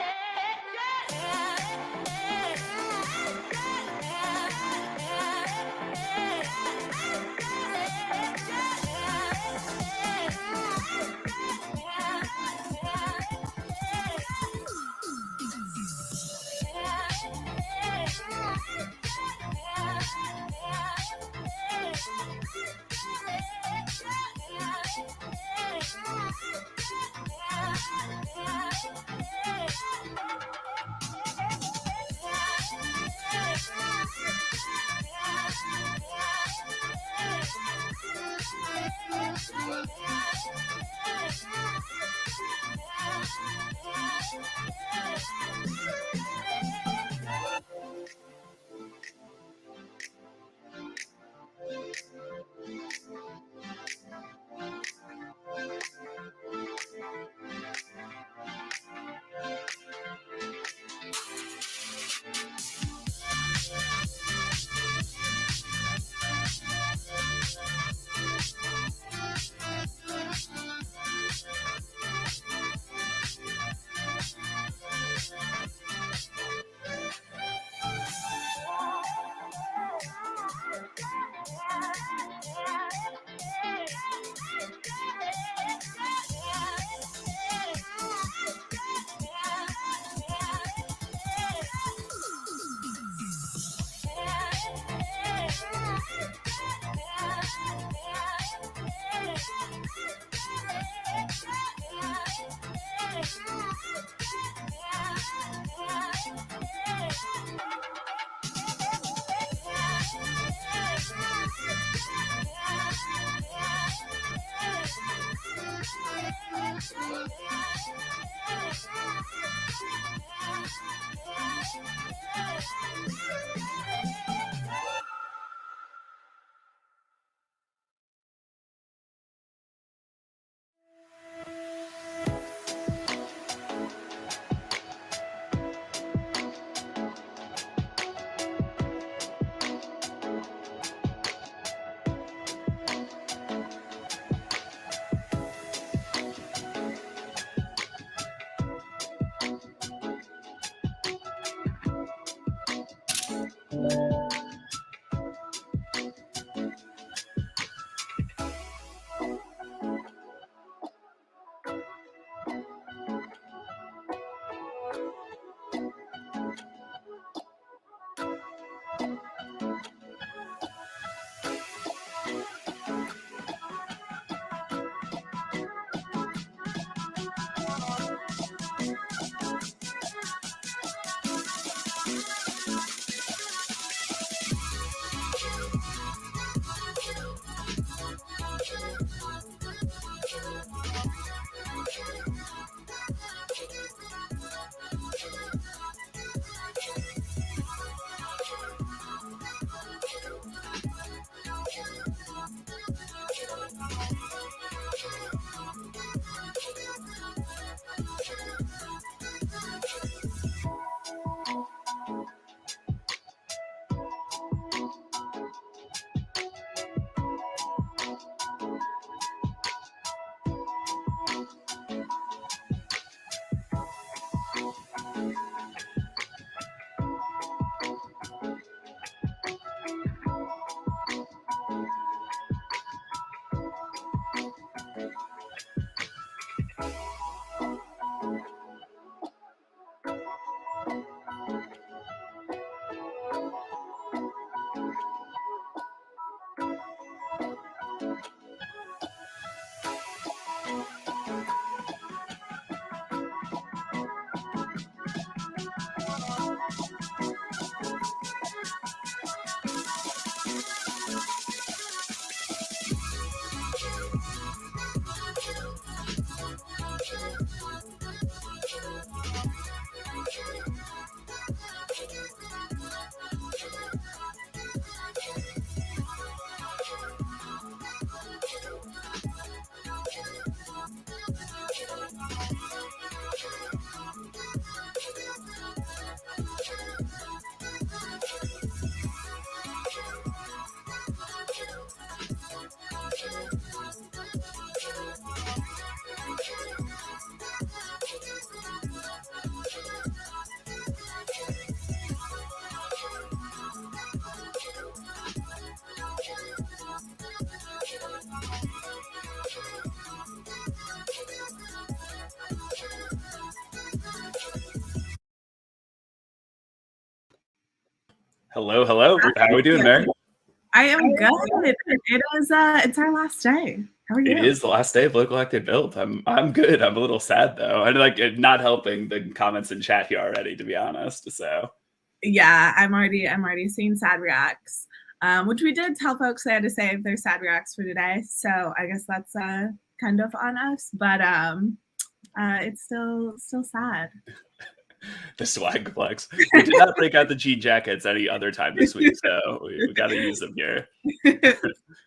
Yeah. Hello, hello. How are we doing, Mary? I am good. It's our last day. How are you? It is the last day of Local Hack Day Build. I'm good. I'm a little sad though. I like it not helping the comments in chat here already, to be honest. So yeah, I'm already seeing sad reacts. Which we did tell folks they had to save their sad reacts for today. So I guess that's kind of on us, but it's still sad. The swag flex. We did not break out the jean jackets any other time this week, so we got to use them here.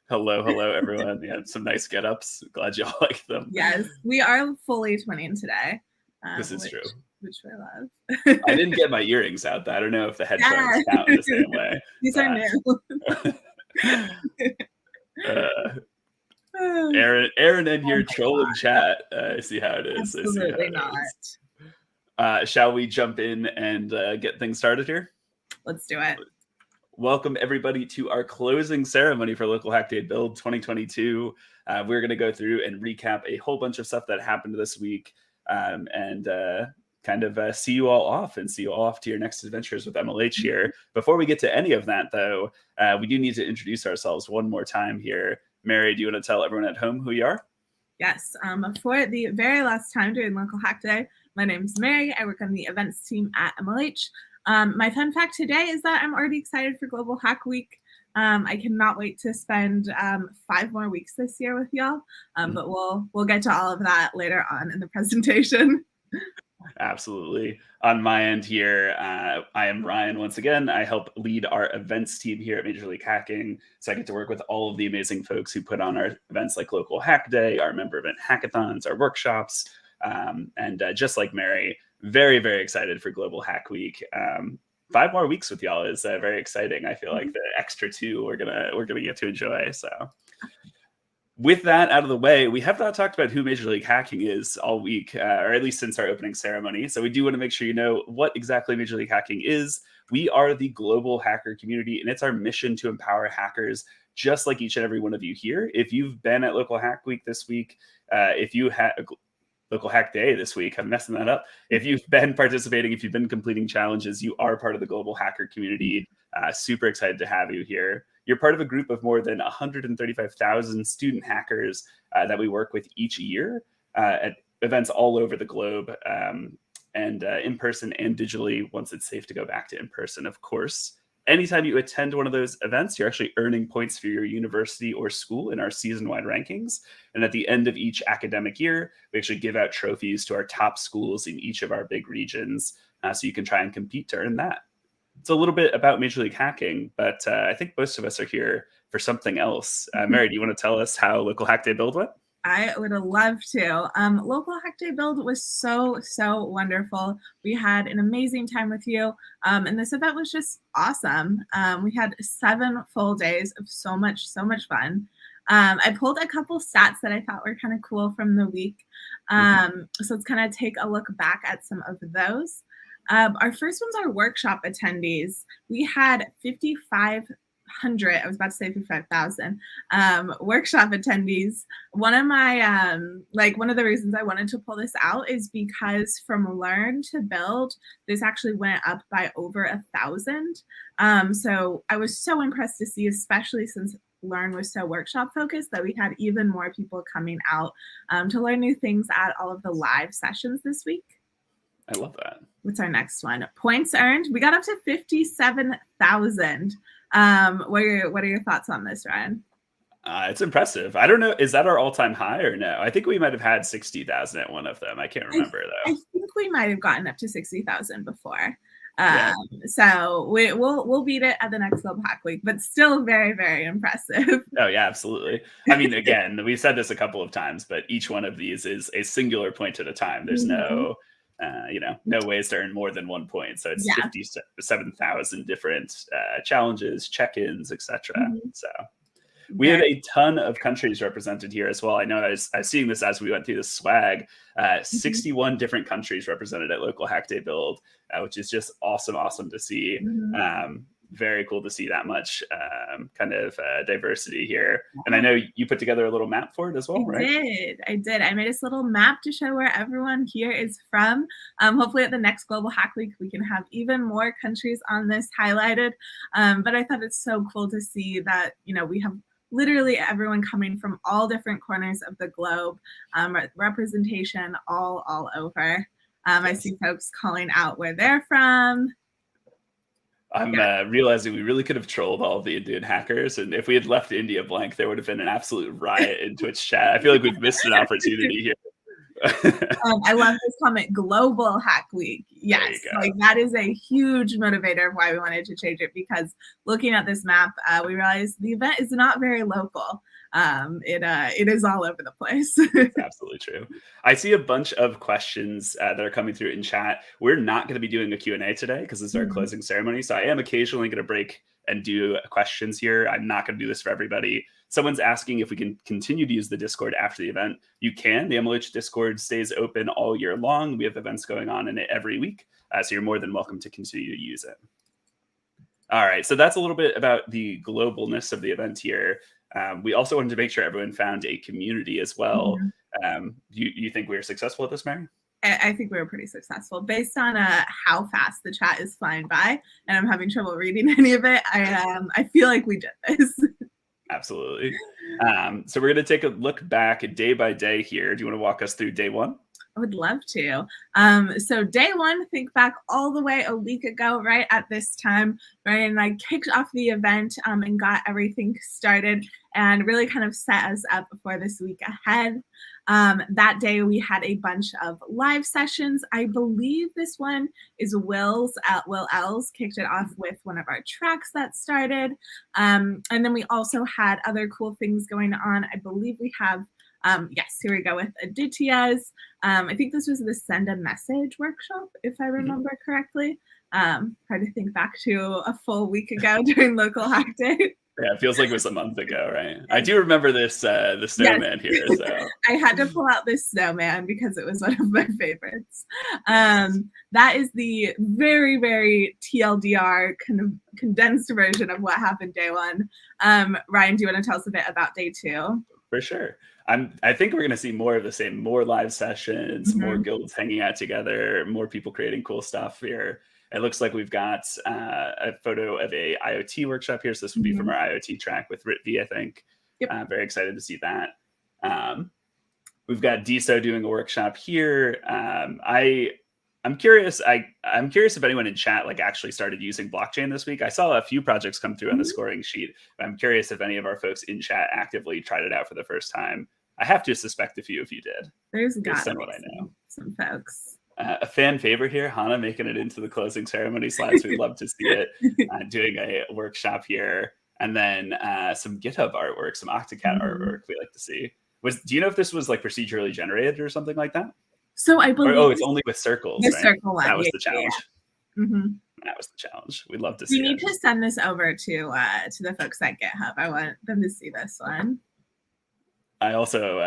hello, everyone. Yeah, some nice get-ups. Glad y'all like them. Yes, we are fully twinning today. This is true. Which I love. I didn't get my earrings out. I don't know if the headphones count in the same way. These are new. Aaron in here trolling chat. I see how it is. Absolutely not. Shall we jump in and get things started here? Let's do it. Welcome, everybody, to our closing ceremony for Local Hack Day Build 2022. We're going to go through and recap a whole bunch of stuff that happened this week and kind of see you all off to your next adventures with MLH here. Before we get to any of that, though, we do need to introduce ourselves one more time here. Mary, do you want to tell everyone at home who you are? Yes. For the very last time during Local Hack Day, my name's Mary. I work on the events team at MLH. My fun fact today is that I'm already excited for Global Hack Week. I cannot wait to spend 5 more weeks this year with y'all. But we'll get to all of that later on in the presentation. Absolutely. On my end here, I am Ryan once again. I help lead our events team here at Major League Hacking. So I get to work with all of the amazing folks who put on our events like Local Hack Day, our member event hackathons, our workshops. And just like Mary, very, very excited for Global Hack Week. 5 more weeks with y'all is very exciting. I feel like the extra 2 we're gonna get to enjoy. So with that out of the way, we have not talked about who Major League Hacking is all week, or at least since our opening ceremony. So we do want to make sure you know what exactly Major League Hacking is. We are the global hacker community, and it's our mission to empower hackers just like each and every one of you here. If you've been at Local Hack Week this week, if you had Local Hack Day this week, I'm messing that up. If you've been participating, if you've been completing challenges, you are part of the global hacker community. Super excited to have you here. You're part of a group of more than 135,000 student hackers that we work with each year at events all over the globe, and in person and digitally once it's safe to go back to in person, of course. Anytime you attend one of those events, you're actually earning points for your university or school in our season-wide rankings. And at the end of each academic year, we actually give out trophies to our top schools in each of our big regions, so you can try and compete to earn that. It's a little bit about Major League Hacking, but I think most of us are here for something else. Mary, do you want to tell us how Local Hack Day Build went? I would have loved to. Local Hack Day Build was so wonderful. We had an amazing time with you, and this event was just awesome. We had 7 full days of so much fun. I pulled a couple stats that I thought were kind of cool from the week. So let's kind of take a look back at some of those. Our first one's our workshop attendees. We had 5,500, I was about to say 55,000 workshop attendees. One of my, one of the reasons I wanted to pull this out is because from Learn to Build, this actually went up by over 1,000. So I was so impressed to see, especially since Learn was so workshop focused, that we had even more people coming out to learn new things at all of the live sessions this week. I love that. What's our next one? Points earned. We got up to 57,000. What are your thoughts on this, Ryan? It's impressive. I don't know. Is that our all-time high or no? I think we might have had 60,000 at one of them. I can't remember though. I think we might have gotten up to 60,000 before. So we'll beat it at the next Global Hack Week, but still very, very impressive. Oh yeah, absolutely. I mean, again, we've said this a couple of times, but each one of these is a singular point at a time. There's no ways to earn more than 1 point. So it's 57,000 different challenges, check-ins, etc. So we have a ton of countries represented here as well. I know I was seeing this as we went through the swag. 61 different countries represented at Local Hack Day Build, which is just awesome to see. Very cool to see that much kind of diversity here. And I know you put together a little map for it as well, right? I did. I made this little map to show where everyone here is from. Hopefully at the next Global Hack Week, we can have even more countries on this highlighted. But I thought it's so cool to see that, we have literally everyone coming from all different corners of the globe, representation all over. I see folks calling out where they're from. I'm realizing we really could have trolled all of the Indian hackers, and if we had left India blank, there would have been an absolute riot in Twitch chat. I feel like we've missed an opportunity here. I love this comment, Global Hack Week. Yes, like that is a huge motivator of why we wanted to change it, because looking at this map, we realized the event is not very local. It is all over the place. Absolutely true. I see a bunch of questions that are coming through in chat. We're not going to be doing a Q&A today because this is our closing ceremony. So I am occasionally going to break and do questions here. I'm not going to do this for everybody. Someone's asking if we can continue to use the Discord after the event. You can. The MLH Discord stays open all year long. We have events going on in it every week. So you're more than welcome to continue to use it. All right. So that's a little bit about the globalness of the event here. We also wanted to make sure everyone found a community as well. You think we were successful at this, Mary? I think we were pretty successful based on how fast the chat is flying by, and I'm having trouble reading any of it. I feel like we did this. Absolutely. So we're going to take a look back day by day here. Do you want to walk us through day one? I would love to. So day one, think back all the way a week ago, right at this time, right? And I kicked off the event and got everything started and really kind of set us up for this week ahead. That day we had a bunch of live sessions. I believe this one is Will L's kicked it off with one of our tracks that started. And then we also had other cool things going on. I believe we have yes, here we go with Aditya's. I think this was the Send a Message workshop, if I remember correctly. Hard to think back to a full week ago during Local Hack Day. Yeah, it feels like it was a month ago, right? I do remember this, the snowman here. So I had to pull out this snowman because it was one of my favorites. That is the very, very TLDR kind of condensed version of what happened day one. Ryan, do you want to tell us a bit about day two? For sure. I think we're going to see more of the same, more live sessions, more guilds hanging out together, more people creating cool stuff here. It looks like we've got a photo of a IoT workshop here. So this would be from our IoT track with Ritvi, I think. Yep. Very excited to see that. We've got DSO doing a workshop here. I'm curious. I'm curious if anyone in chat actually started using blockchain this week. I saw a few projects come through on the scoring sheet. But I'm curious if any of our folks in chat actively tried it out for the first time. I have to suspect a few of you did. There's got to be some folks. A fan favorite here, Hannah making it into the closing ceremony slides. We'd love to see it. Doing a workshop here, and then some GitHub artwork, some Octocat artwork we like to see. Do you know if this was procedurally generated or something like that? So I believe. It's only with circles. The right? circle one. That was the challenge. Yeah. That was the challenge. We'd love to see. We need to send this over to the folks at GitHub. I want them to see this one. I also,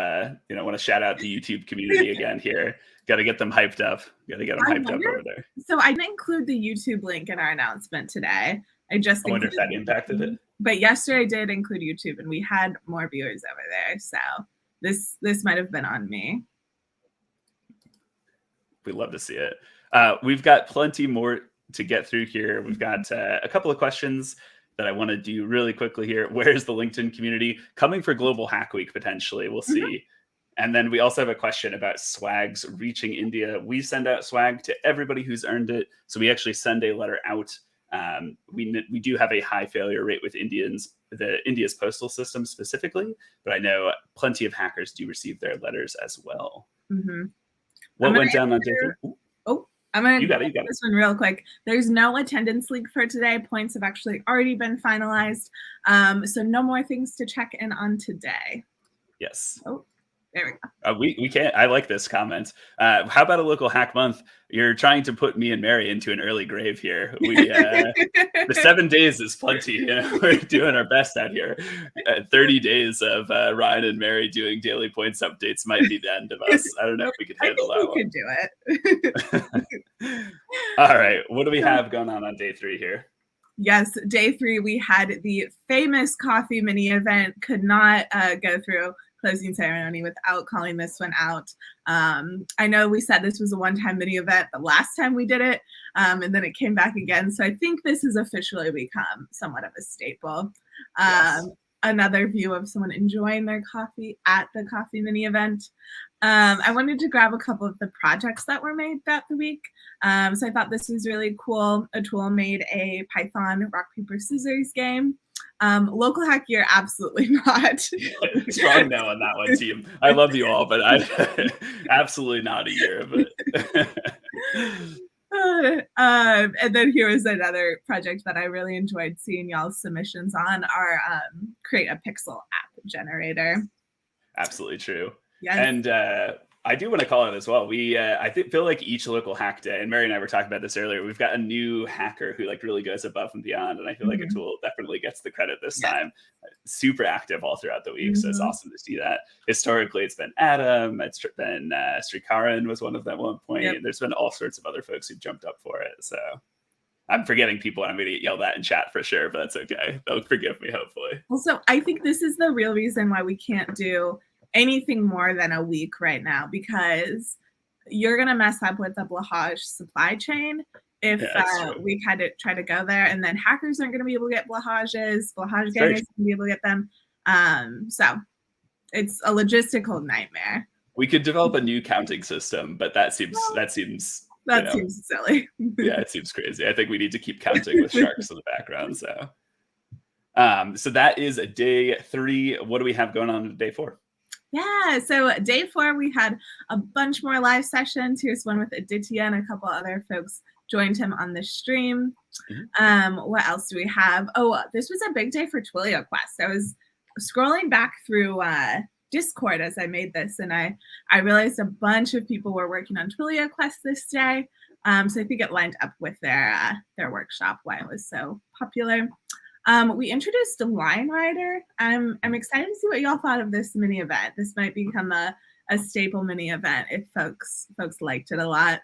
want to shout out the YouTube community again here. Got to get them hyped up. Got to get them hyped up over there. So I didn't include the YouTube link in our announcement today. I wonder if that impacted it. But yesterday I did include YouTube, and we had more viewers over there. So this might have been on me. We'd love to see it. We've got plenty more to get through here. We've got a couple of questions that I want to do really quickly here. Where's the LinkedIn community? Coming for Global Hack Week, potentially. We'll see. And then we also have a question about swags reaching India. We send out swag to everybody who's earned it. So we actually send a letter out. We do have a high failure rate with India's postal system specifically, but I know plenty of hackers do receive their letters as well. What went down on day three? I'm going to get this one real quick. There's no attendance link for today. Points have actually already been finalized. So no more things to check in on today. Yes. Oh, there we go. We can't. I like this comment. How about a local hack month? You're trying to put me and Mary into an early grave here. The 7 days is plenty. We're doing our best out here. 30 days of Ryan and Mary doing daily points updates might be the end of us. I don't know if we could handle that one. We could do it. All right. What do we have going on day three here? Yes, day 3, we had the famous coffee mini event. Could not go through closing ceremony without calling this one out. I know we said this was a one-time mini event the last time we did it, and then it came back again. So I think this has officially become somewhat of a staple. Yes. Another view of someone enjoying their coffee at the coffee mini event. I wanted to grab a couple of the projects that were made throughout the week. So I thought this was really cool. A tool made a Python rock, paper, scissors game. Local hack year, absolutely not. Strong no on that one, team. I love you all, but I absolutely not a year of it. And then here is another project that I really enjoyed seeing y'all's submissions on, our create a pixel app generator. Absolutely true. Yes. And I do want to call it as well. We feel like each local hack day, and Mary and I were talking about this earlier, we've got a new hacker who like really goes above and beyond, and I feel like a tool definitely gets the credit this time. Super active all throughout the week, so it's awesome to see that. Historically, it's been Adam, it's been Srikaran was one of them at one point. Yep. There's been all sorts of other folks who've jumped up for it. So I'm forgetting people, and I'm going to get yelled at in chat for sure, but that's okay. They'll forgive me, hopefully. Also, I think this is the real reason why we can't do anything more than a week right now, because you're going to mess up with the Blahaj supply chain if we kind of try to go there, and then hackers aren't going to be able to get Blahaj gamers going to be able to get them. So it's a logistical nightmare. We could develop a new counting system, but that seems seems silly. Yeah, it seems crazy. I think we need to keep counting with sharks in the background. So that is a day 3. What do we have going on day 4? Yeah, so day 4, we had a bunch more live sessions. Here's one with Aditya, and a couple other folks joined him on the stream. What else do we have? Oh, this was a big day for Twilio Quest. I was scrolling back through Discord as I made this, and I realized a bunch of people were working on Twilio Quest this day. So I think it lined up with their workshop, why it was so popular. We introduced a line rider. I'm excited to see what y'all thought of this mini event. This might become a staple mini event if folks liked it a lot.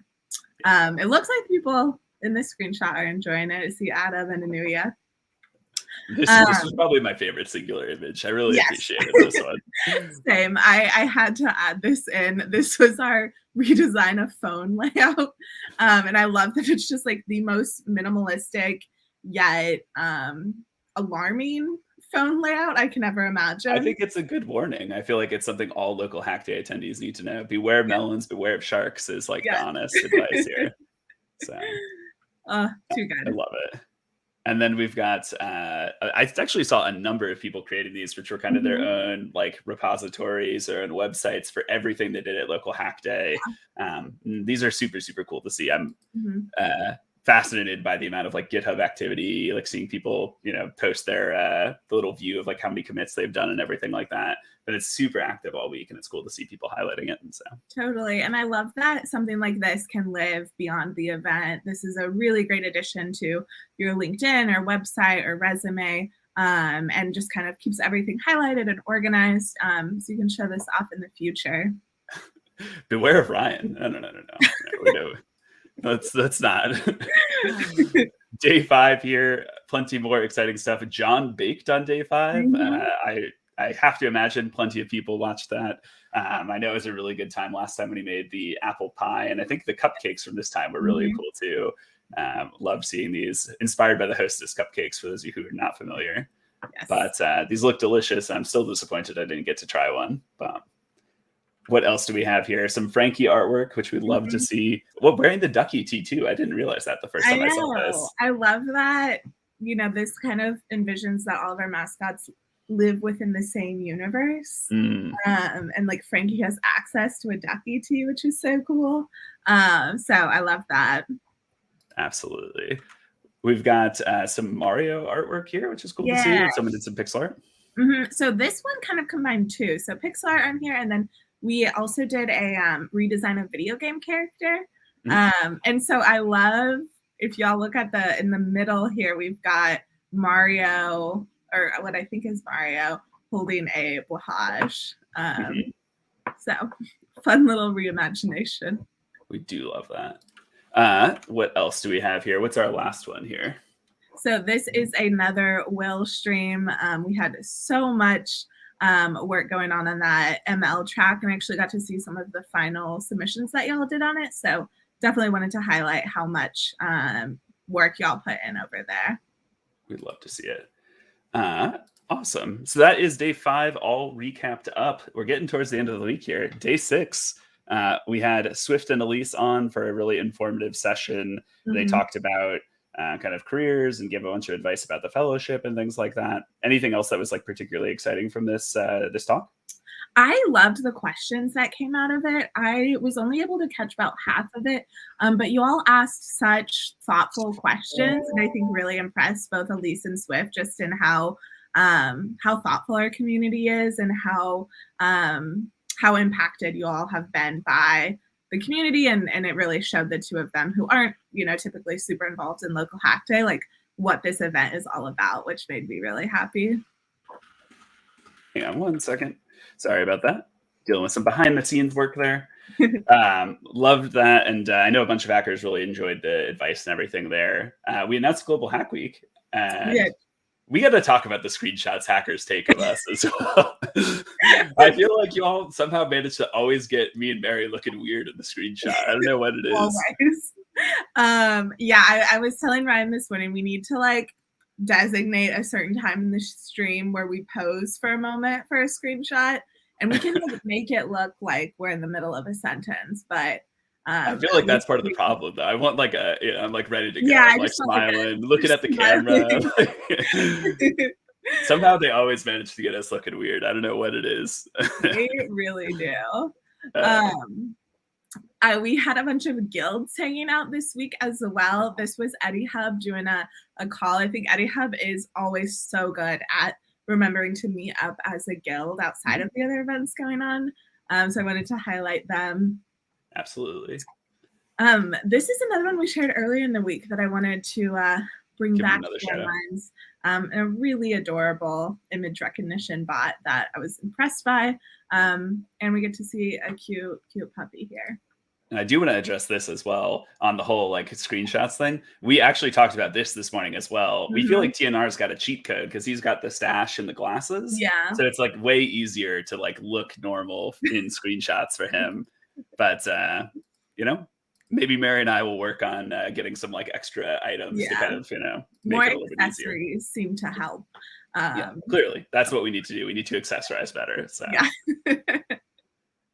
It looks like people in this screenshot are enjoying it. I see Adam and Anuya. This was probably my favorite singular image. I really appreciated this one. Same. I had to add this in. This was our redesign of phone layout. And I love that it's just like the most minimalistic yet alarming phone layout I can ever imagine. I think it's a good warning. I feel like it's something all local Hack Day attendees need to know. Beware of melons, beware of sharks is like the honest advice here. So too good. I love it. And then we've got I actually saw a number of people creating these, which were kind of their own like repositories or own websites for everything they did at local Hack Day. These are super, super cool to see. I'm fascinated by the amount of like GitHub activity, like seeing people, post their the little view of like how many commits they've done and everything like that. But it's super active all week, and it's cool to see people highlighting it. And so totally, and I love that something like this can live beyond the event. This is a really great addition to your LinkedIn or website or resume, and just kind of keeps everything highlighted and organized, so you can show this off in the future. Beware of Ryan. No. That's not. Day 5 here. Plenty more exciting stuff. John baked on day 5. I have to imagine plenty of people watched that. I know it was a really good time last time when he made the apple pie, and I think the cupcakes from this time were really cool too. Love seeing these, inspired by the Hostess cupcakes for those of you who are not familiar. Yes. But these look delicious. I'm still disappointed I didn't get to try one. But what else do we have here? Some Frankie artwork, which we'd love to see. Well, wearing the Ducky tee too. I didn't realize that the first time I saw this. I love that. This kind of envisions that all of our mascots live within the same universe. And like Frankie has access to a Ducky tee, which is so cool. So I love that. Absolutely. We've got some Mario artwork here, which is cool to see. Someone did some pixel art. So this one kind of combined two. So pixel art on here, and then we also did a redesign of video game character. And so I love, if y'all look at in the middle here, we've got Mario, or what I think is Mario, holding a Blahaj. So fun little reimagination. We do love that. What else do we have here? What's our last one here? So this is another Will stream. We had so much work going on that ML track, and I actually got to see some of the final submissions that y'all did on it. So definitely wanted to highlight how much work y'all put in over there. We'd love to see it. Awesome. So that is day 5 all recapped up. We're getting towards the end of the week here. Day 6, we had Swift and Elise on for a really informative session. They talked about kind of careers and give a bunch of advice about the fellowship and things like that. Anything else that was like particularly exciting from this this talk? I loved the questions that came out of it. I was only able to catch about half of it, but you all asked such thoughtful questions, and I think really impressed both Elise and Swift just in how thoughtful our community is and how impacted you all have been by the community, and it really showed the two of them who aren't, typically super involved in local hack day, like what this event is all about, which made me really happy. Hang on one second. Sorry about that. Dealing with some behind the scenes work there. Loved that. And I know a bunch of hackers really enjoyed the advice and everything there. We announced Global Hack Week. And we got to talk about the screenshots hackers take of us as well. I feel like you all somehow managed to always get me and Mary looking weird in the screenshot. I don't know what it is. Always. I was telling Ryan this morning, we need to designate a certain time in the stream where we pose for a moment for a screenshot, and we can make it look like we're in the middle of a sentence, but I feel like that's part of the problem, though. I want I'm ready to go. Yeah, I'm smiling, looking at the camera. Somehow they always manage to get us looking weird. I don't know what it is. They really do. We had a bunch of guilds hanging out this week as well. This was Eddie Hub doing a call. I think Eddie Hub is always so good at remembering to meet up as a guild outside of the other events going on. So I wanted to highlight them. Absolutely. This is another one we shared earlier in the week that I wanted to bring back to headlines. A really adorable image recognition bot that I was impressed by. And we get to see a cute puppy here. And I do want to address this as well on the whole screenshots thing. We actually talked about this morning as well. We feel like TNR's got a cheat code because he's got the stash and the glasses. Yeah. So it's way easier to look normal in screenshots for him. But maybe Mary and I will work on getting some extra items to kind of make more it a little bit easier. Accessories seem to help. Clearly that's what we need to do. We need to accessorize better. So. Yeah.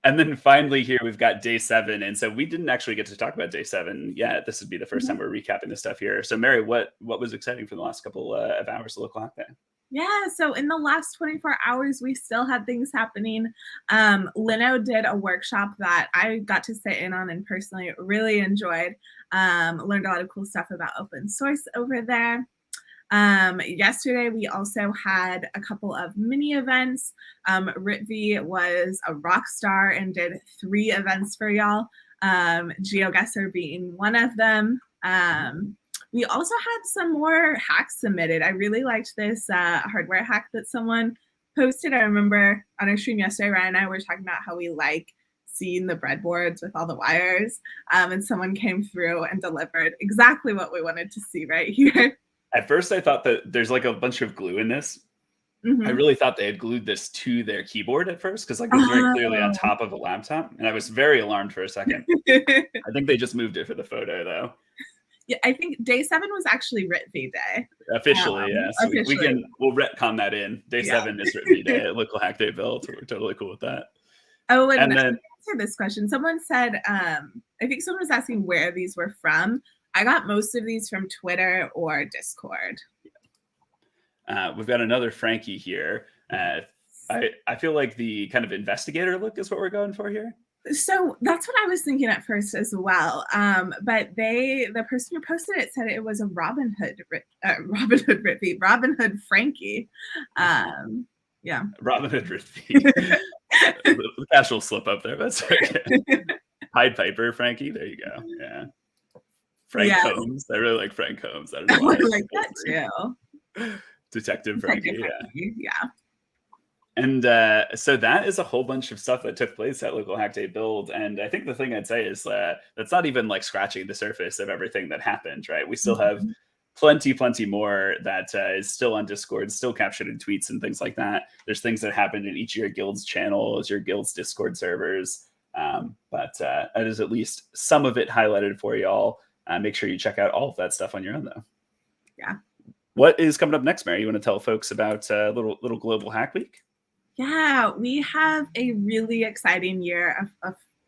And then finally here, we've got day 7. And so we didn't actually get to talk about day 7 yet. This would be the first time we're recapping this stuff here. So Mary, what was exciting for the last couple of hours of Local Hack Day? Yeah, so in the last 24 hours, we still had things happening. Lino did a workshop that I got to sit in on and personally really enjoyed. Learned a lot of cool stuff about open source over there. Yesterday, we also had a couple of mini events. Ritvi was a rock star and did 3 events for y'all, GeoGuessr being one of them. We also had some more hacks submitted. I really liked this hardware hack that someone posted. I remember on our stream yesterday, Ryan and I were talking about how we like seeing the breadboards with all the wires, and someone came through and delivered exactly what we wanted to see right here. At first, I thought that there's a bunch of glue in this. I really thought they had glued this to their keyboard at first because it was very clearly on top of a laptop, and I was very alarmed for a second. I think they just moved it for the photo, though. Yeah, I think day 7 was actually Ritvi Day. Officially, yes. We'll retcon that in. Day 7 is Ritvi Day at Local Hack Day build. We're totally cool with that. Oh, and then to answer this question, someone said, I think someone was asking where these were from. I got most of these from Twitter or Discord. We've got another Frankie here. I feel like the kind of investigator look is what we're going for here. So that's what I was thinking at first as well. But the person who posted it said it was a Robin Hood Frankie. Yeah. Robin Hood Ritvi. The casual slip up there. That's okay. Pied Piper Frankie. There you go. Yeah. Frank Holmes. I really like Frank Holmes. I don't know why. I like that too. Detective Frankie. Yeah. And so that is a whole bunch of stuff that took place at Local Hack Day build. And I think the thing I'd say is that's not even scratching the surface of everything that happened, right? We still have plenty more that is still on Discord, still captured in tweets and things like that. There's things that happened in each of your guild's channels, your guild's Discord servers. But that is at least some of it highlighted for y'all. Make sure you check out all of that stuff on your own, though. Yeah. What is coming up next, Mary? You want to tell folks about little Global Hack Week? Yeah, we have a really exciting year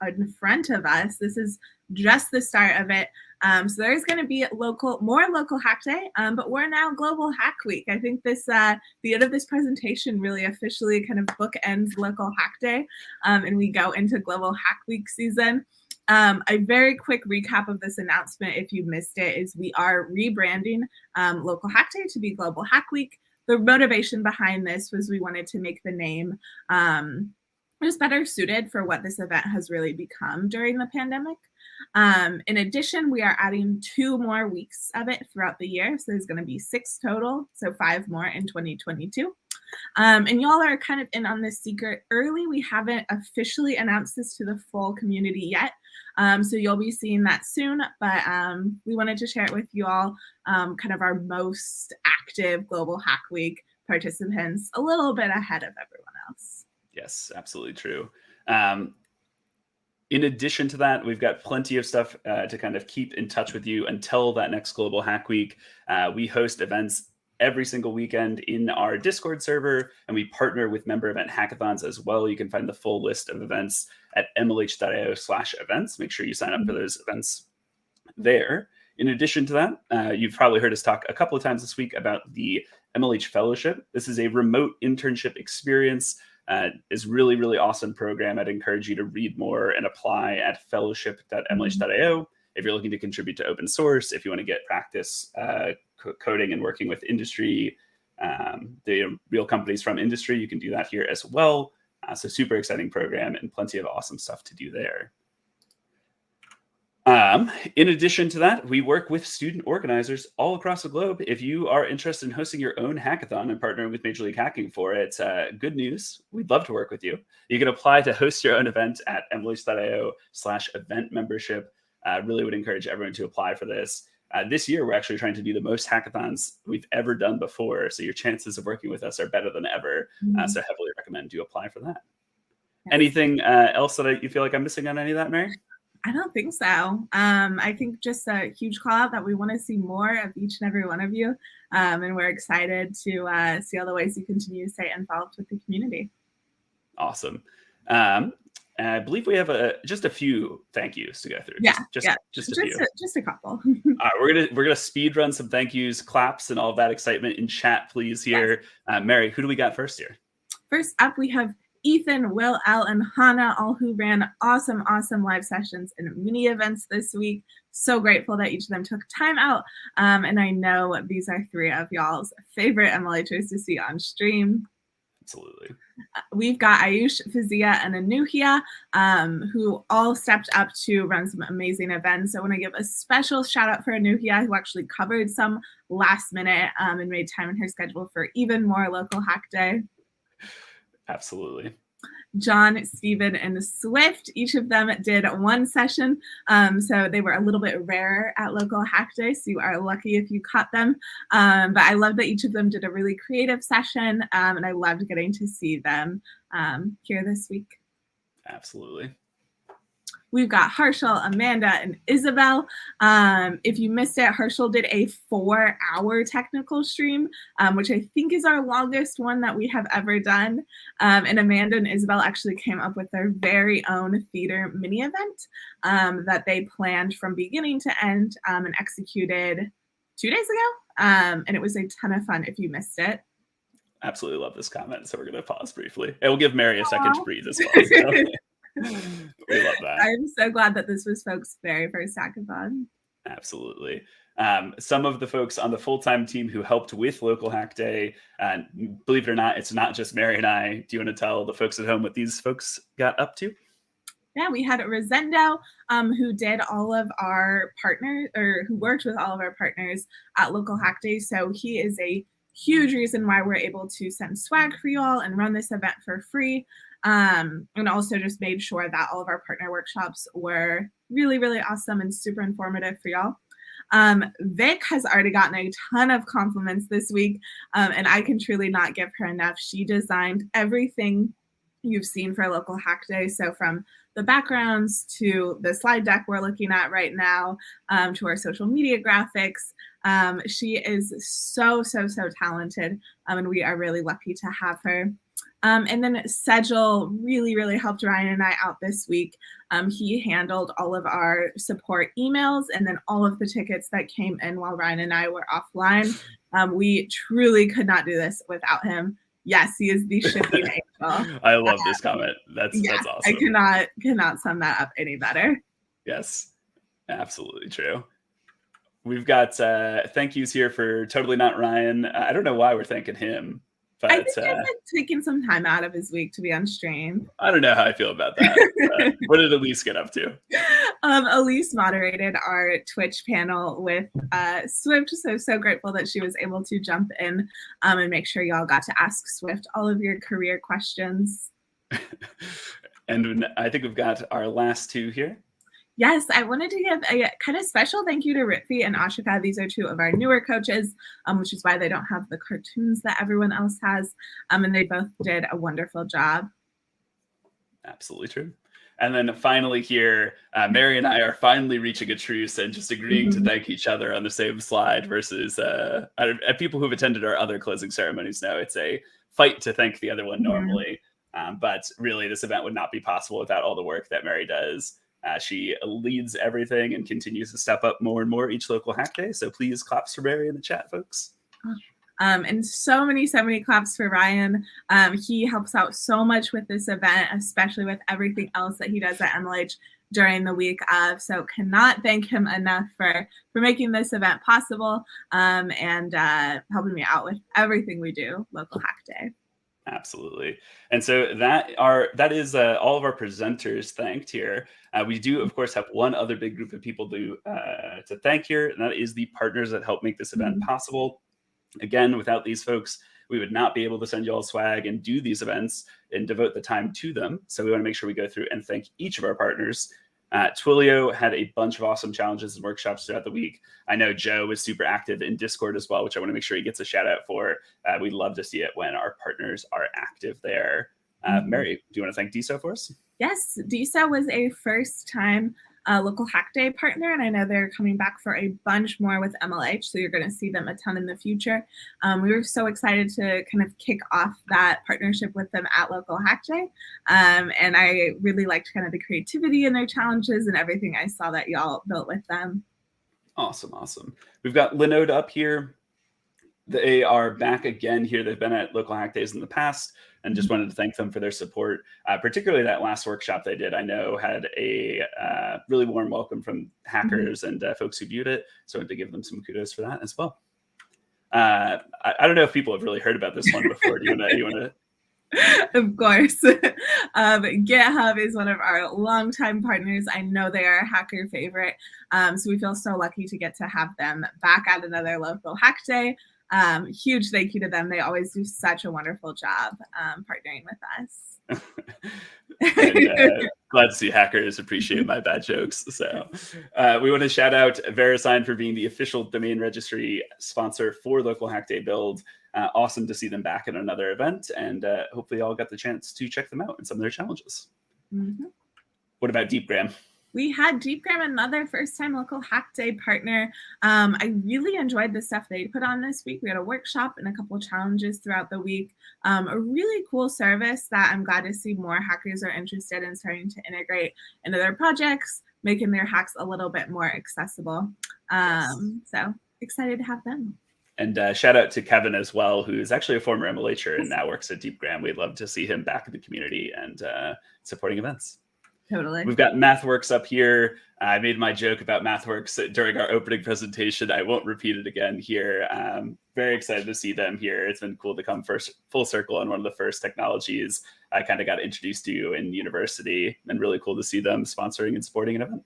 in front of us. This is just the start of it. So there's going to be more local hack day, but we're now Global Hack Week. I think the end of this presentation really officially kind of bookends local hack day, and we go into Global Hack Week season. A very quick recap of this announcement, if you missed it, is we are rebranding Local Hack Day to be Global Hack Week. The motivation behind this was we wanted to make the name just better suited for what this event has really become during the pandemic. In addition, we are adding 2 more weeks of it throughout the year. So there's going to be 6 total, so 5 more in 2022. And y'all are kind of in on this secret early. We haven't officially announced this to the full community yet. So you'll be seeing that soon, but we wanted to share it with you all, kind of our most active Global Hack Week participants a little bit ahead of everyone else. Yes, absolutely true. In addition to that, we've got plenty of stuff to kind of keep in touch with you until that next Global Hack Week. We host events every single weekend in our Discord server, and we partner with member event hackathons as well. You can find the full list of events at mlh.io/events. Make sure you sign up for those events there. In addition to that, you've probably heard us talk a couple of times this week about the MLH Fellowship. This is a remote internship experience. Is really awesome program. I'd encourage you to read more and apply at fellowship.mlh.io if you're looking to contribute to open source, if you want to get practice coding and working with industry, the real companies from industry, you can do that here as well. So super exciting program and plenty of awesome stuff to do there. In addition to that, we work with student organizers all across the globe. If you are interested in hosting your own hackathon and partnering with Major League Hacking for it, good news. We'd love to work with you. You can apply to host your own event at mlh.io/event membership. Really would encourage everyone to apply for this. This year, we're actually trying to do the most hackathons we've ever done before. So your chances of working with us are better than ever. So heavily recommend you apply for that. Yes. Anything else that you feel like I'm missing on any of that, Mary? I don't think so. I think just a huge call out that we want to see more of each and every one of you. And we're excited to see all the ways you continue to stay involved with the community. Awesome. I believe we have just a few thank yous to go through. Just a few. Just a couple. All right, we're gonna speed run some thank yous, claps, and all of that excitement in chat, please. Here, yes. Mary, who do we got first here? First up, we have Ethan, Will, L, and Hannah, all who ran awesome live sessions and mini events this week. So grateful that each of them took time out. And I know these are 3 of y'all's favorite MLHers to see on stream. Absolutely. We've got Ayush, Fazia, and Anuhia, who all stepped up to run some amazing events. I want to give a special shout out for Anuhia, who actually covered some last minute and made time in her schedule for even more local hack day. Absolutely. John, Stephen, and Swift, each of them did 1 session. So they were a little bit rarer at local hack day. So you are lucky if you caught them. But I love that each of them did a really creative session. And I loved getting to see them here this week. Absolutely. We've got Harshal, Amanda, and Isabel. If you missed it, Harshal did a 4-hour technical stream, which I think is our longest one that we have ever done. And Amanda and Isabel actually came up with their very own theater mini event that they planned from beginning to end and executed 2 days ago. And it was a ton of fun if you missed it. Absolutely love this comment. So we're going to pause briefly. And we'll give Mary a second to breathe as well. So. We love that. I'm so glad that this was folks' very first hackathon. Absolutely. Some of the folks on the full-time team who helped with Local Hack Day, believe it or not, it's not just Mary and I. Do you want to tell the folks at home what these folks got up to? Yeah, we had Rosendo, who did all of our partners, or who worked with all of our partners at Local Hack Day. So he is a huge reason why we're able to send swag for you all and run this event for free. And also just made sure that all of our partner workshops were really awesome and super informative for y'all. Vic has already gotten a ton of compliments this week, and I can truly not give her enough. She designed everything you've seen for Local Hack Day. So from the backgrounds to the slide deck we're looking at right now, to our social media graphics. She is so talented, and we are really lucky to have her. And then Sejal really helped Ryan and I out this week. He handled all of our support emails and then all of the tickets that came in while Ryan and I were offline. We truly could not do this without him. Yes, he is the shipping angel. I love this comment. That's awesome. I cannot sum that up any better. Yes, absolutely true. We've got thank yous here for Totally Not Ryan. I don't know why we're thanking him, but I think he's taking some time out of his week to be on stream. I don't know how I feel about that. What did Elise get up to? Elise moderated our Twitch panel with Swift, so grateful that she was able to jump in and make sure y'all got to ask Swift all of your career questions. And I think we've got our last two here. Yes, I wanted to give a kind of special thank you to Ritvi and Ashika. These are two of our newer coaches, which is why they don't have the cartoons that everyone else has. And they both did a wonderful job. Absolutely true. And then finally here, Mary and I are finally reaching a truce and just agreeing to thank each other on the same slide versus people who've attended our other closing ceremonies know it's a fight to thank the other one normally. But really, this event would not be possible without all the work that Mary does. She leads everything and continues to step up more and more each Local Hack Day. So please claps for Mary in the chat, folks. And so many claps for Ryan. He helps out so much with this event, especially with everything else that he does at MLH during the week of. So cannot thank him enough for making this event possible and helping me out with everything we do Local Hack Day. Absolutely. And so that is all of our presenters thanked here. We do, of course, have one other big group of people to thank here, and that is the partners that help make this event possible. Again, without these folks, we would not be able to send you all swag and do these events and devote the time to them. So we want to make sure we go through and thank each of our partners. Twilio had a bunch of awesome challenges and workshops throughout the week. I know Joe was super active in Discord as well, which I want to make sure he gets a shout out for. We love to see it when our partners are active there. Mary, do you want to thank DISA for us? Yes, DISA was a first-time Local Hack Day partner, and I know they're coming back for a bunch more with MLH, so you're going to see them a ton in the future. We were so excited to kind of kick off that partnership with them at Local Hack Day, and I really liked kind of the creativity in their challenges and everything I saw that y'all built with them. Awesome. We've got Linode up here. They are back again here. They've been at Local Hack Days in the past, and just wanted to thank them for their support. Particularly that last workshop they did, I know had a really warm welcome from hackers and folks who viewed it. So I wanted to give them some kudos for that as well. I don't know if people have really heard about this one before. Do you want to? Of course. GitHub is one of our longtime partners. I know they are a hacker favorite. So we feel so lucky to get to have them back at another Local Hack Day. Huge thank you to them. They always do such a wonderful job partnering with us. And, glad to see hackers appreciate my bad jokes. So we want to shout out VeriSign for being the official domain registry sponsor for Local Hack Day Build. Awesome to see them back at another event, and hopefully y'all got the chance to check them out and some of their challenges. What about DeepGram? We had DeepGram, another first-time Local Hack Day partner. I really enjoyed the stuff they put on this week. We had a workshop and a couple of challenges throughout the week. A really cool service that I'm glad to see more hackers are interested in starting to integrate into their projects, making their hacks a little bit more accessible. So excited to have them. And shout out to Kevin as well, who is actually a former MLHer and now works at DeepGram. We'd love to see him back in the community and supporting events. Totally. We've got MathWorks up here. I made my joke about MathWorks during our opening presentation. I won't repeat it again here. Very excited to see them here. It's been cool to come full circle on one of the first technologies I kind of got introduced to in university, and really cool to see them sponsoring and supporting an event.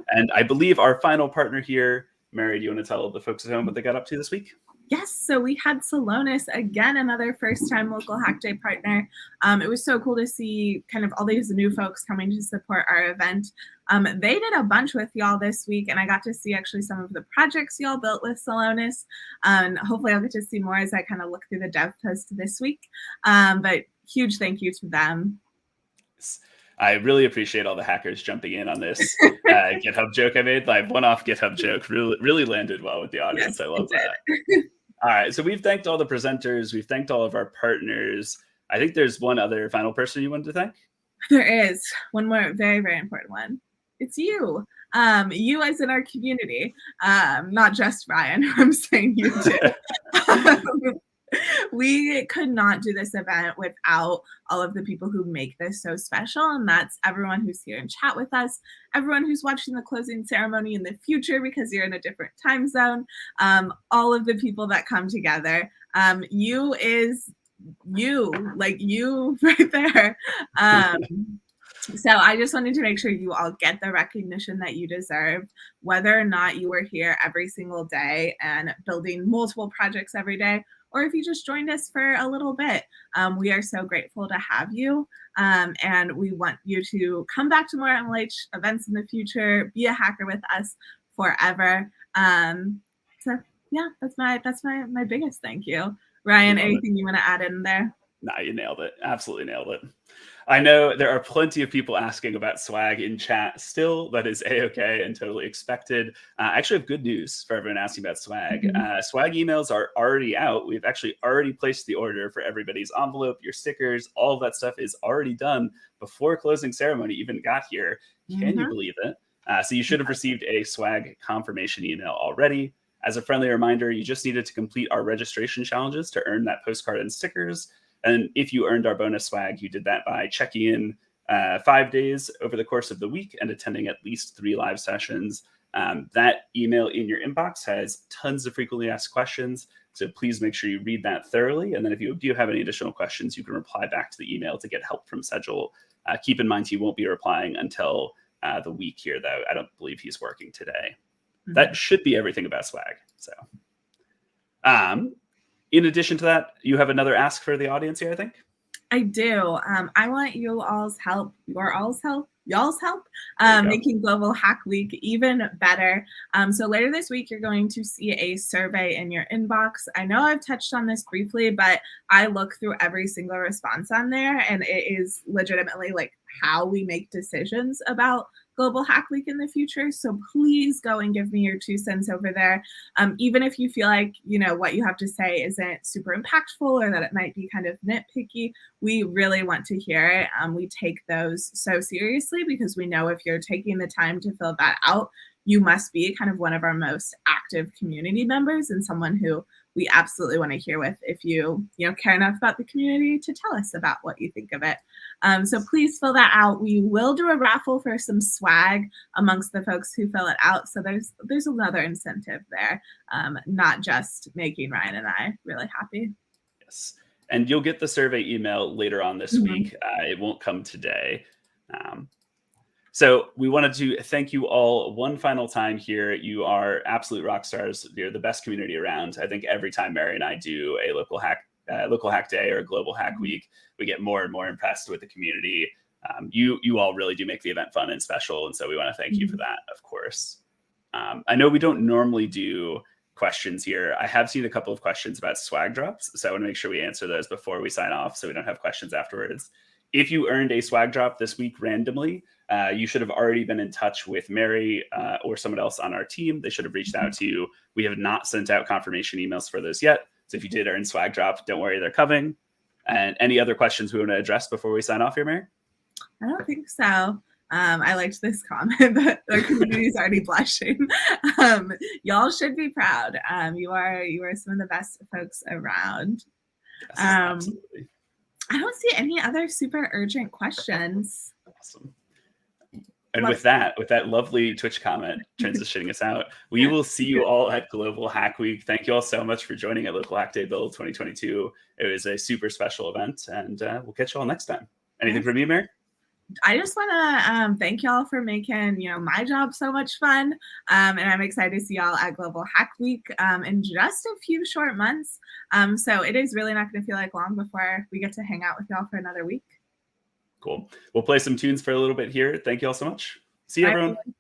And I believe our final partner here, Mary, do you want to tell the folks at home what they got up to this week? Yes, so we had Salonis again, another first-time local Hack Day partner. It was so cool to see kind of all these new folks coming to support our event. They did a bunch with y'all this week, and I got to see actually some of the projects y'all built with Salonis. Hopefully, I'll get to see more as I kind of look through the dev post this week. But huge thank you to them. I really appreciate all the hackers jumping in on this GitHub joke I made. My one-off GitHub joke really landed well with the audience. Yes, I love that. All right, so we've thanked all the presenters. We've thanked all of our partners. I think there's one other final person you wanted to thank. There is one more very, very important one. It's you. You as in our community, not just Ryan. I'm saying you too. We could not do this event without all of the people who make this so special. And that's everyone who's here and chat with us, everyone who's watching the closing ceremony in the future because you're in a different time zone, all of the people that come together. You is you, like you right there. So I just wanted to make sure you all get the recognition that you deserve, whether or not you were here every single day and building multiple projects every day, or if you just joined us for a little bit. We are so grateful to have you. And we want you to come back to more MLH events in the future, be a hacker with us forever. So yeah, that's my biggest thank you. Ryan, anything you want to add in there? Nah, you nailed it. Absolutely nailed it. I know there are plenty of people asking about swag in chat still. That is A-okay and totally expected. I actually have good news for everyone asking about swag. Swag emails are already out. We've actually already placed the order for everybody's envelope, your stickers, all of that stuff is already done before closing ceremony even got here. Can you believe it? So you should have received a swag confirmation email already. As a friendly reminder, you just needed to complete our registration challenges to earn that postcard and stickers. And if you earned our bonus swag, you did that by checking in 5 days over the course of the week and attending at least 3 live sessions. That email in your inbox has tons of frequently asked questions. So please make sure you read that thoroughly. And then if you do have any additional questions, you can reply back to the email to get help from Sejal. Keep in mind, he won't be replying until the week here, though. I don't believe he's working today. That should be everything about swag. So, in addition to that, you have another ask for the audience here, I think? I do. I want you all's help, y'all's help, making Global Hack Week even better. So later this week, you're going to see a survey in your inbox. I know I've touched on this briefly, but I look through every single response on there, and it is legitimately like how we make decisions about Global Hack Week in the future. So please go and give me your 2 cents over there. Even if you feel like, what you have to say isn't super impactful or that it might be kind of nitpicky, we really want to hear it. We take those so seriously because we know if you're taking the time to fill that out, you must be kind of one of our most active community members and someone who we absolutely want to hear with if you care enough about the community to tell us about what you think of it. So please fill that out. We will do a raffle for some swag amongst the folks who fill it out. So there's another incentive there, not just making Ryan and I really happy. Yes. And you'll get the survey email later on this week. It won't come today. So we wanted to thank you all one final time here. You are absolute rock stars. You're the best community around. I think every time Mary and I do a local hack day or a global hack week, we get more and more impressed with the community. You all really do make the event fun and special. And so we want to thank you for that, of course. I know we don't normally do questions here. I have seen a couple of questions about swag drops. So I want to make sure we answer those before we sign off so we don't have questions afterwards. If you earned a swag drop this week randomly, you should have already been in touch with Mary or someone else on our team. They should have reached out to you. We have not sent out confirmation emails for those yet. So if you did earn swag drop, don't worry, they're coming. And any other questions we want to address before we sign off here, Mary? I don't think so. I liked this comment that the community is already blushing. Y'all should be proud. You are some of the best folks around. Yes, absolutely. I don't see any other super urgent questions. Awesome. And with that lovely Twitch comment transitioning us out, we will see you all at Global Hack Week. Thank you all so much for joining at Local Hack Day Build 2022. It was a super special event, and we'll catch you all next time. Anything from you, Mary? I just want to thank y'all for making my job so much fun, and I'm excited to see y'all at Global Hack Week in just a few short months. So it is really not going to feel like long before we get to hang out with y'all for another week. Cool. We'll play some tunes for a little bit here. Thank you all so much. See you, Bye, everyone. everyone.